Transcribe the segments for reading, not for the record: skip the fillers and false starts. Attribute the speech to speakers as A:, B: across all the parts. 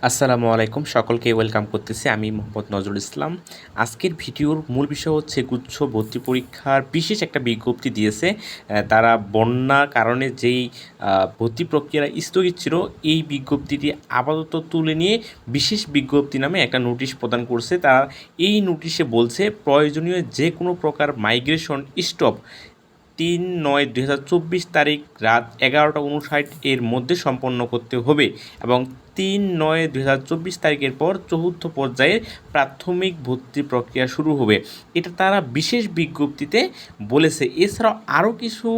A: আসসালামু আলাইকুম, সকলকে ওয়েলকাম করতেছি। আমি মোহাম্মদ নজরুল ইসলাম। আজকের ভিডিওর মূল বিষয় হচ্ছে গুচ্ছ ভর্তি পরীক্ষার বিশেষ একটা বিজ্ঞপ্তি দিয়েছে। তারা বন্যার কারণে যেই ভর্তি প্রক্রিয়া স্থগিত ছিল, এই বিজ্ঞপ্তিটি আপাতত তুলে নিয়ে বিশেষ বিজ্ঞপ্তি নামে একটা নোটিশ প্রদান করছে। তারা এই নোটিশে বলছে প্রয়োজনীয় যে কোনো প্রকার মাইগ্রেশন স্টপ ৩/৯/২০২৪ তারিখ রাত ১১:৫৯ এর মধ্যে সম্পন্ন করতে হবে এবং ৩/৯/২০২৪ তারিখের পর চতুর্থ পর্যায়ের প্রাথমিক ভর্তি প্রক্রিয়া শুরু হবে। এটা তারা বিশেষ বিজ্ঞপ্তিতে বলেছে। এছাড়াও আরও কিছু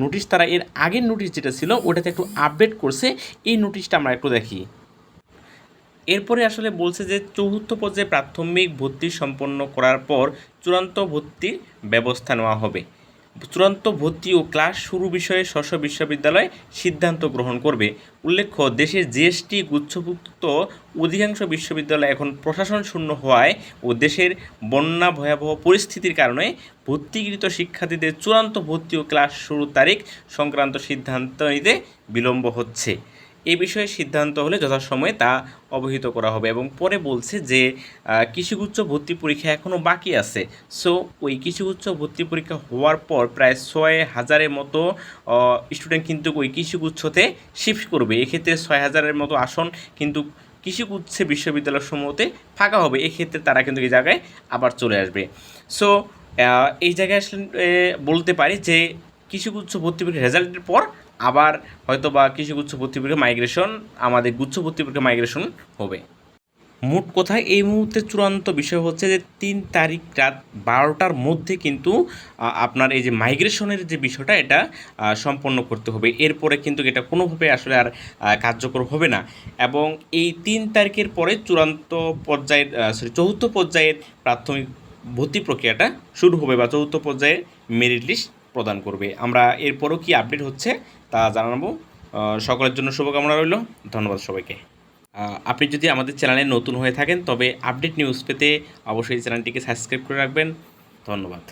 A: নোটিশ তারা এর আগের নোটিশ যেটা ছিল ওটাতে একটু আপডেট করছে। এই নোটিশটা আমরা একটু দেখি। এরপরে আসলে বলছে যে চতুর্থ পর্যায়ে প্রাথমিক ভর্তি সম্পন্ন করার পর চূড়ান্ত ভর্তির ব্যবস্থা নেওয়া হবে। চূড়ান্ত ভর্তি ও ক্লাস শুরু বিষয়ে স্ব বিশ্ববিদ্যালয় সিদ্ধান্ত গ্রহণ করবে। উল্লেখ্য, দেশের জিএসটি গুচ্ছভুক্ত অধিকাংশ বিশ্ববিদ্যালয় এখন প্রশাসন শূন্য হওয়ায় ও দেশের বন্যা ভয়াবহ পরিস্থিতির কারণে ভর্তিকৃত শিক্ষার্থীদের চূড়ান্ত ভর্তি ও ক্লাস শুরুর তারিখ সংক্রান্ত সিদ্ধান্ত নিতে বিলম্ব হচ্ছে। এ বিষয়ে সিদ্ধান্ত হলে যথাসময়ে তা অবহিত করা হবে। এবং পরে বলছে যে কৃষিগুচ্ছ ভর্তি পরীক্ষা এখনও বাকি আছে। সো ওই কৃষিগুচ্ছ ভর্তি পরীক্ষা হওয়ার পর প্রায় ৬,০০০-এর মতো স্টুডেন্ট কিন্তু ওই কৃষিগুচ্ছতে শিফট করবে। এক্ষেত্রে ৬,০০০-এর মতো আসন কিন্তু কৃষিগুচ্ছে বিশ্ববিদ্যালয়সমূহতে ফাঁকা হবে। এক্ষেত্রে তারা কিন্তু এই জায়গায় আবার চলে আসবে। সো এই জায়গায় আসলে বলতে পারি যে কৃষিগুচ্ছ ভর্তি পরীক্ষার রেজাল্টের পর আবার হয়তো বা কৃষিগুচ্ছ ভর্তি পরীক্ষা মাইগ্রেশন, আমাদের গুচ্ছ ভর্তি পরীক্ষা মাইগ্রেশন হবে। মোট কথায় এই মুহূর্তে চূড়ান্ত বিষয় হচ্ছে যে ৩ তারিখ রাত ১২টার মধ্যে কিন্তু আপনার এই যে মাইগ্রেশনের যে বিষয়টা এটা সম্পন্ন করতে হবে। এরপরে কিন্তু এটা কোনোভাবে আসলে আর কার্যকর হবে না। এবং এই ৩ তারিখের পরে চূড়ান্ত পর্যায়ের চতুর্থ পর্যায়ের প্রাথমিক ভর্তি প্রক্রিয়াটা শুরু হবে বা চতুর্থ পর্যায়ের মেরিট লিস্ট প্রদান করবে। আমরা এরপরও কি আপডেট হচ্ছে তা জানাবো। সকলের জন্য শুভকামনা রইল। ধন্যবাদ সবাইকে। আপনি যদি আমাদের চ্যানেলে নতুন হয়ে থাকেন তবে আপডেট নিউজ পেতে অবশ্যই চ্যানেলটিকে সাবস্ক্রাইব করে রাখবেন। ধন্যবাদ।